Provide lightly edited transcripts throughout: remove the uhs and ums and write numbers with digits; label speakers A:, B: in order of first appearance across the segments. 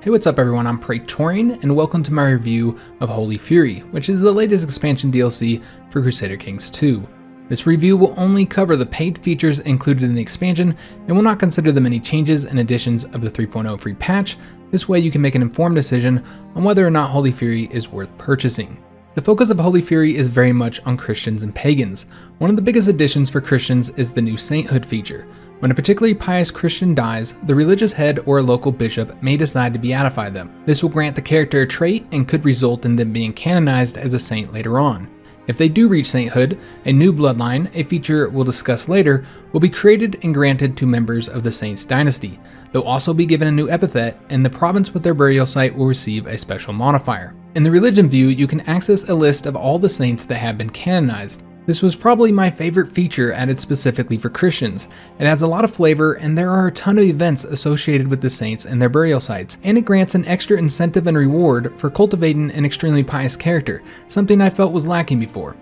A: Hey, what's up everyone, I'm Praetorian, and welcome to my review of Holy Fury, which is the latest expansion DLC for Crusader Kings II. This review will only cover the paid features included in the expansion, and will not consider the many changes and additions of the 3.0 free patch. This way you can make an informed decision on whether or not Holy Fury is worth purchasing. The focus of Holy Fury is very much on Christians and pagans. One of the biggest additions for Christians is the new sainthood feature. When a particularly pious Christian dies, the religious head or a local bishop may decide to beatify them. This will grant the character a trait and could result in them being canonized as a saint later on. If they do reach sainthood, a new bloodline, a feature we'll discuss later, will be created and granted to members of the saint's dynasty. They'll also be given a new epithet, and the province with their burial site will receive a special modifier. In the religion view, you can access a list of all the saints that have been canonized. This was probably my favorite feature added specifically for Christians. It adds a lot of flavor, and there are a ton of events associated with the saints and their burial sites, and it grants an extra incentive and reward for cultivating an extremely pious character, something I felt was lacking before.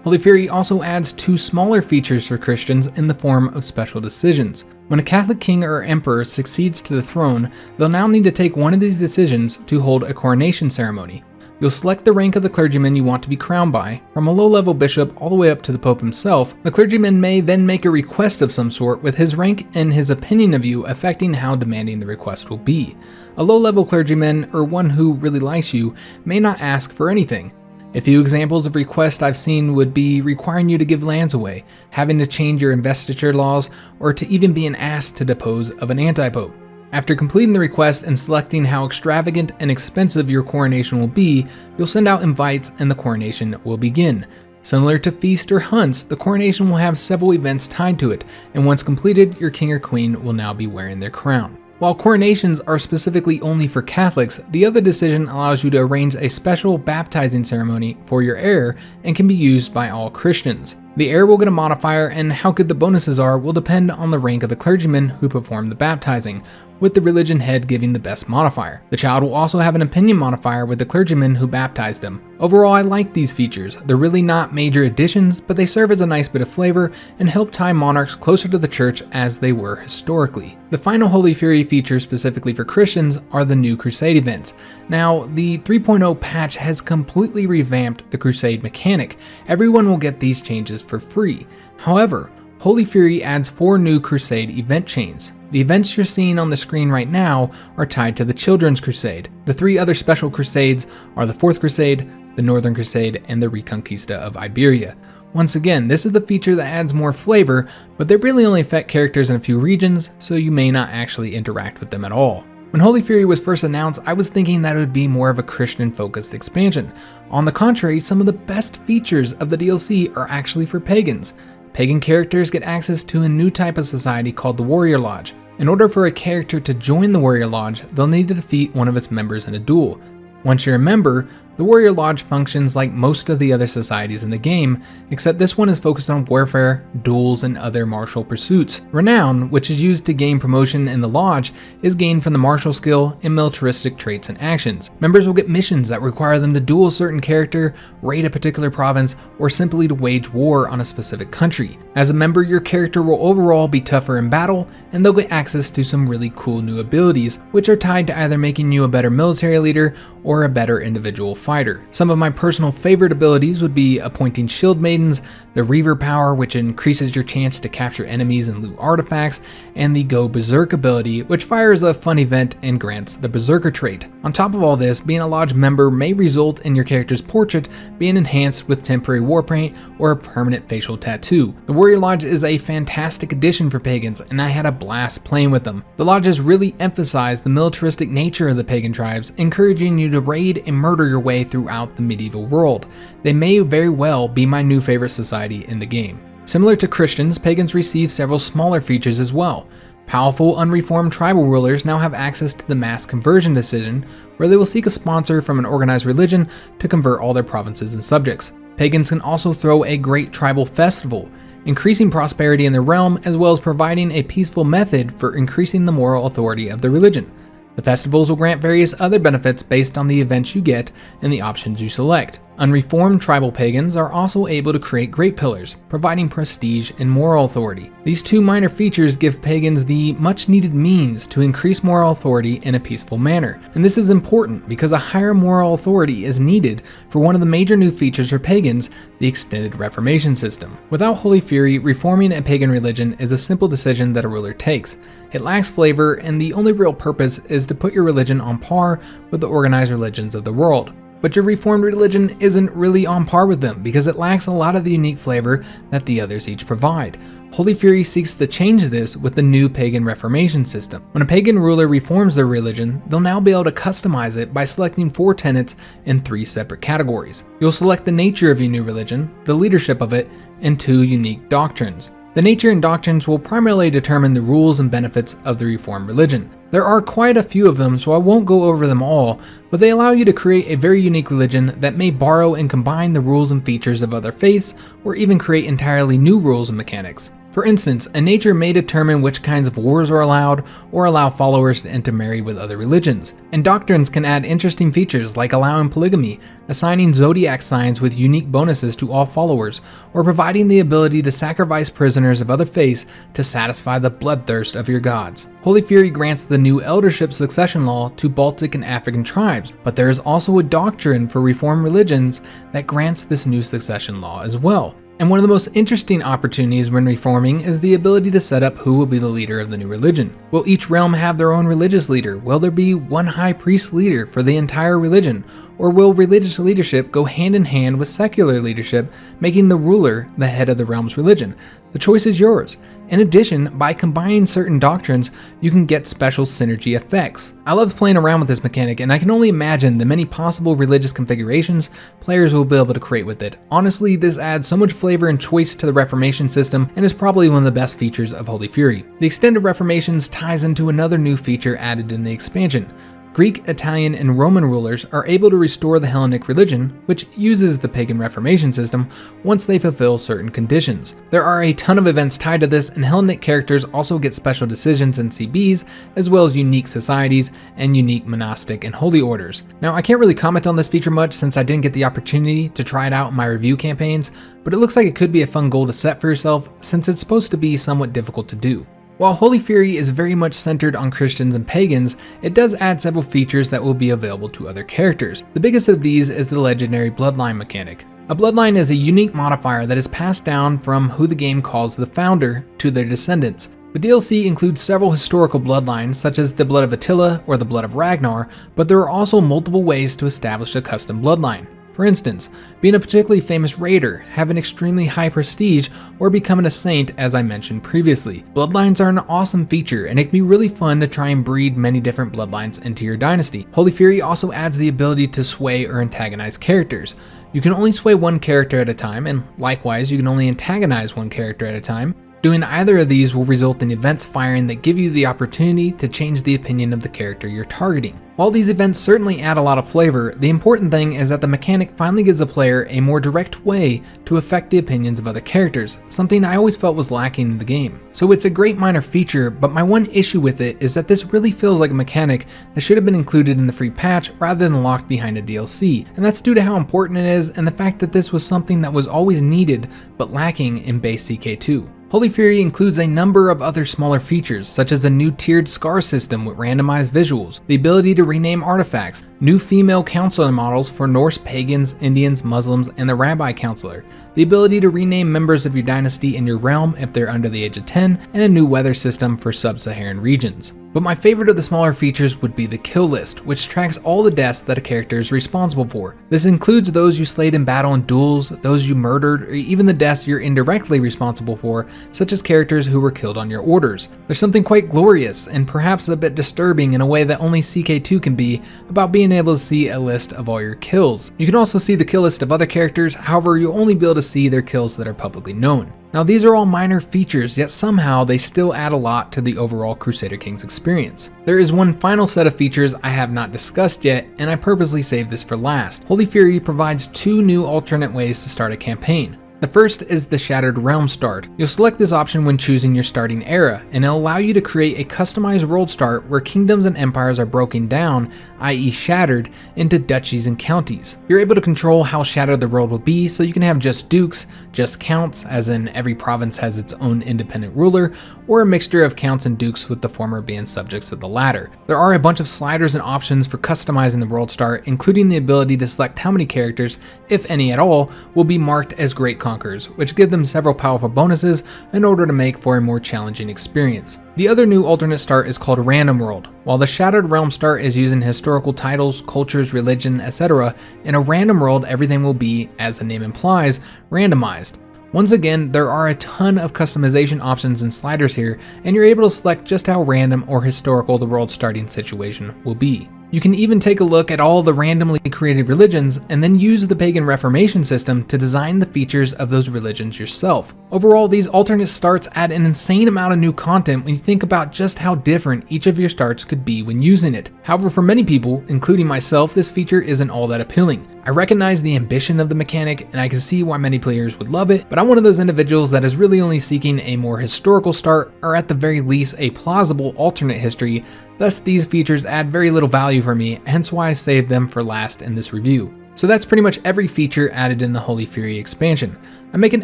A: Holy Fury also adds two smaller features for Christians in the form of special decisions. When a Catholic king or emperor succeeds to the throne, they'll now need to take one of these decisions to hold a coronation ceremony. You'll select the rank of the clergyman you want to be crowned by, from a low-level bishop all the way up to the Pope himself. The clergyman may then make a request of some sort, with his rank and his opinion of you affecting how demanding the request will be. A low-level clergyman, or one who really likes you, may not ask for anything. A few examples of requests I've seen would be requiring you to give lands away, having to change your investiture laws, or to even being asked to depose of an anti-pope. After completing the request and selecting how extravagant and expensive your coronation will be, you'll send out invites and the coronation will begin. Similar to feasts or hunts, the coronation will have several events tied to it, and once completed, your king or queen will now be wearing their crown. While coronations are specifically only for Catholics, the other decision allows you to arrange a special baptizing ceremony for your heir and can be used by all Christians. The heir will get a modifier, and how good the bonuses are will depend on the rank of the clergyman who performed the baptizing, with the religion head giving the best modifier. The child will also have an opinion modifier with the clergyman who baptized him. Overall, I like these features. They're really not major additions, but they serve as a nice bit of flavor and help tie monarchs closer to the church as they were historically. The final Holy Fury feature specifically for Christians are the new Crusade events. Now, the 3.0 patch has completely revamped the Crusade mechanic. Everyone will get these changes for free. However, Holy Fury adds 4 new Crusade event chains. The events you're seeing on the screen right now are tied to the Children's Crusade. The 3 other special crusades are the 4th Crusade, the Northern Crusade, and the Reconquista of Iberia. Once again, this is the feature that adds more flavor, but they really only affect characters in a few regions, so you may not actually interact with them at all. When Holy Fury was first announced, I was thinking that it would be more of a Christian-focused expansion. On the contrary, some of the best features of the DLC are actually for pagans. Pagan characters get access to a new type of society called the Warrior Lodge. In order for a character to join the Warrior Lodge, they'll need to defeat one of its members in a duel. Once you're a member, the Warrior Lodge functions like most of the other societies in the game, except this one is focused on warfare, duels, and other martial pursuits. Renown, which is used to gain promotion in the lodge, is gained from the martial skill and militaristic traits and actions. Members will get missions that require them to duel a certain character, raid a particular province, or simply to wage war on a specific country. As a member, your character will overall be tougher in battle, and they'll get access to some really cool new abilities, which are tied to either making you a better military leader or a better individual fighter. Some of my personal favorite abilities would be appointing shield maidens, the Reaver power, which increases your chance to capture enemies and loot artifacts, and the Go Berserk ability, which fires a fun event and grants the Berserker trait. On top of all this, being a lodge member may result in your character's portrait being enhanced with temporary war paint or a permanent facial tattoo. The Warrior Lodge is a fantastic addition for pagans, and I had a blast playing with them. The lodges really emphasize the militaristic nature of the pagan tribes, encouraging you to raid and murder your way throughout the medieval world. They may very well be my new favorite society in the game. Similar to Christians, pagans receive several smaller features as well. Powerful, unreformed tribal rulers now have access to the mass conversion decision, where they will seek a sponsor from an organized religion to convert all their provinces and subjects. Pagans can also throw a great tribal festival, increasing prosperity in the realm, as well as providing a peaceful method for increasing the moral authority of the religion. The festivals will grant various other benefits based on the events you get and the options you select. Unreformed tribal pagans are also able to create great pillars, providing prestige and moral authority. These two minor features give pagans the much needed means to increase moral authority in a peaceful manner. And this is important because a higher moral authority is needed for one of the major new features for pagans, the extended Reformation system. Without Holy Fury, reforming a pagan religion is a simple decision that a ruler takes. It lacks flavor, and the only real purpose is to put your religion on par with the organized religions of the world. But your reformed religion isn't really on par with them because it lacks a lot of the unique flavor that the others each provide. Holy Fury seeks to change this with the new pagan Reformation system. When a pagan ruler reforms their religion, they'll now be able to customize it by selecting 4 tenets in 3 separate categories. You'll select the nature of your new religion, the leadership of it, and 2 unique doctrines. The nature and doctrines will primarily determine the rules and benefits of the reformed religion. There are quite a few of them, so I won't go over them all, but they allow you to create a very unique religion that may borrow and combine the rules and features of other faiths, or even create entirely new rules and mechanics. For instance, a nature may determine which kinds of wars are allowed, or allow followers to intermarry with other religions. And doctrines can add interesting features like allowing polygamy, assigning zodiac signs with unique bonuses to all followers, or providing the ability to sacrifice prisoners of other faiths to satisfy the bloodthirst of your gods. Holy Fury grants the new eldership succession law to Baltic and African tribes, but there is also a doctrine for reformed religions that grants this new succession law as well. And one of the most interesting opportunities when reforming is the ability to set up who will be the leader of the new religion. Will each realm have their own religious leader? Will there be one high priest leader for the entire religion? Or will religious leadership go hand in hand with secular leadership, making the ruler the head of the realm's religion? The choice is yours. In addition, by combining certain doctrines, you can get special synergy effects. I love playing around with this mechanic, and I can only imagine the many possible religious configurations players will be able to create with it. Honestly, this adds so much flavor and choice to the Reformation system, and is probably one of the best features of Holy Fury. The Extended Reformations ties into another new feature added in the expansion. Greek, Italian, and Roman rulers are able to restore the Hellenic religion, which uses the pagan Reformation system, once they fulfill certain conditions. There are a ton of events tied to this, and Hellenic characters also get special decisions and CBs, as well as unique societies and unique monastic and holy orders. Now, I can't really comment on this feature much since I didn't get the opportunity to try it out in my review campaigns, but it looks like it could be a fun goal to set for yourself since it's supposed to be somewhat difficult to do. While Holy Fury is very much centered on Christians and pagans, it does add several features that will be available to other characters. The biggest of these is the legendary bloodline mechanic. A bloodline is a unique modifier that is passed down from who the game calls the founder to their descendants. The DLC includes several historical bloodlines, such as the blood of Attila or the blood of Ragnar, but there are also multiple ways to establish a custom bloodline. For instance, being a particularly famous raider, having extremely high prestige, or becoming a saint as I mentioned previously. Bloodlines are an awesome feature, and it can be really fun to try and breed many different bloodlines into your dynasty. Holy Fury also adds the ability to sway or antagonize characters. You can only sway one character at a time, and likewise you can only antagonize one character at a time. Doing either of these will result in events firing that give you the opportunity to change the opinion of the character you're targeting. While these events certainly add a lot of flavor, the important thing is that the mechanic finally gives the player a more direct way to affect the opinions of other characters, something I always felt was lacking in the game. So it's a great minor feature, but my one issue with it is that this really feels like a mechanic that should have been included in the free patch rather than locked behind a DLC, and that's due to how important it is and the fact that this was something that was always needed but lacking in base CK2. Holy Fury includes a number of other smaller features, such as a new tiered scar system with randomized visuals, the ability to rename artifacts, new female counselor models for Norse pagans, Indians, Muslims, and the Rabbi Counselor, the ability to rename members of your dynasty in your realm if they're under the age of 10, and a new weather system for sub-Saharan regions. But my favorite of the smaller features would be the kill list, which tracks all the deaths that a character is responsible for. This includes those you slayed in battle and duels, those you murdered, or even the deaths you're indirectly responsible for, such as characters who were killed on your orders. There's something quite glorious, and perhaps a bit disturbing in a way that only CK2 can be, about being able to see a list of all your kills. You can also see the kill list of other characters, however you'll only be able to see their kills that are publicly known. Now these are all minor features, yet somehow they still add a lot to the overall Crusader Kings experience. There is one final set of features I have not discussed yet, and I purposely saved this for last. Holy Fury provides 2 new alternate ways to start a campaign. The first is the Shattered Realm start. You'll select this option when choosing your starting era, and it'll allow you to create a customized world start where kingdoms and empires are broken down, i.e. shattered, into duchies and counties. You're able to control how shattered the world will be, so you can have just dukes, just counts, as in every province has its own independent ruler, or a mixture of counts and dukes with the former being subjects of the latter. There are a bunch of sliders and options for customizing the world start, including the ability to select how many characters, if any at all, will be marked as great conquerors, which give them several powerful bonuses in order to make for a more challenging experience. The other new alternate start is called Random World. While the Shattered Realm start is using historical titles, cultures, religion, etc., in a random world everything will be, as the name implies, randomized. Once again, there are a ton of customization options and sliders here, and you're able to select just how random or historical the world starting situation will be. You can even take a look at all the randomly created religions and then use the pagan Reformation system to design the features of those religions yourself. Overall, these alternate starts add an insane amount of new content when you think about just how different each of your starts could be when using it. However, for many people, including myself, this feature isn't all that appealing. I recognize the ambition of the mechanic and I can see why many players would love it, but I'm one of those individuals that is really only seeking a more historical start, or at the very least a plausible alternate history. Thus, these features add very little value for me, hence why I saved them for last in this review. So that's pretty much every feature added in the Holy Fury expansion. I make an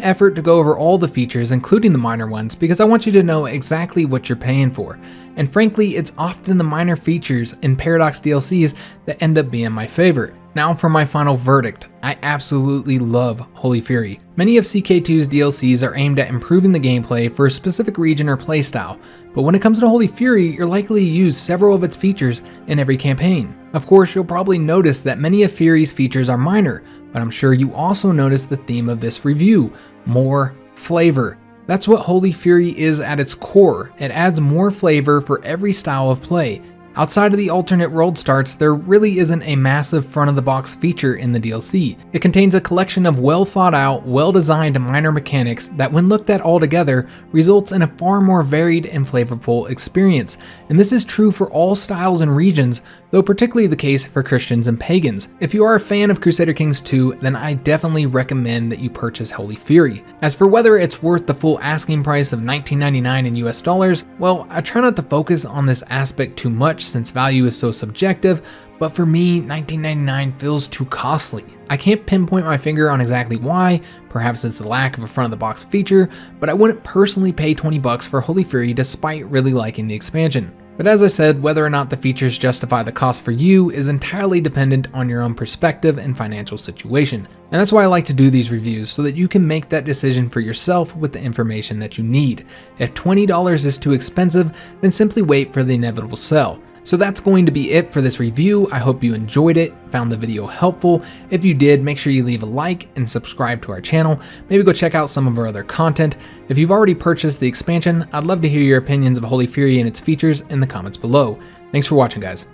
A: effort to go over all the features, including the minor ones, because I want you to know exactly what you're paying for. And frankly, it's often the minor features in Paradox DLCs that end up being my favorite. Now for my final verdict. I absolutely love Holy Fury. Many of CK2's DLCs are aimed at improving the gameplay for a specific region or playstyle, but when it comes to Holy Fury, you're likely to use several of its features in every campaign. Of course, you'll probably notice that many of Fury's features are minor, but I'm sure you also noticed the theme of this review: more flavor. That's what Holy Fury is at its core. It adds more flavor for every style of play. Outside of the alternate world starts, there really isn't a massive front-of-the-box feature in the DLC. It contains a collection of well-thought-out, well-designed minor mechanics that, when looked at all together, results in a far more varied and flavorful experience. And this is true for all styles and regions, though particularly the case for Christians and Pagans. If you are a fan of Crusader Kings II, then I definitely recommend that you purchase Holy Fury. As for whether it's worth the full asking price of $19.99 in US dollars, well, I try not to focus on this aspect too much since value is so subjective, but for me, $19.99 feels too costly. I can't pinpoint my finger on exactly why, perhaps it's the lack of a front-of-the-box feature, but I wouldn't personally pay $20 for Holy Fury despite really liking the expansion. But as I said, whether or not the features justify the cost for you is entirely dependent on your own perspective and financial situation. And that's why I like to do these reviews, so that you can make that decision for yourself with the information that you need. If $20 is too expensive, then simply wait for the inevitable sell. So that's going to be it for this review. I hope you enjoyed it, found the video helpful. If you did, make sure you leave a like and subscribe to our channel. Maybe go check out some of our other content. If you've already purchased the expansion, I'd love to hear your opinions of Holy Fury and its features in the comments below. Thanks for watching, guys.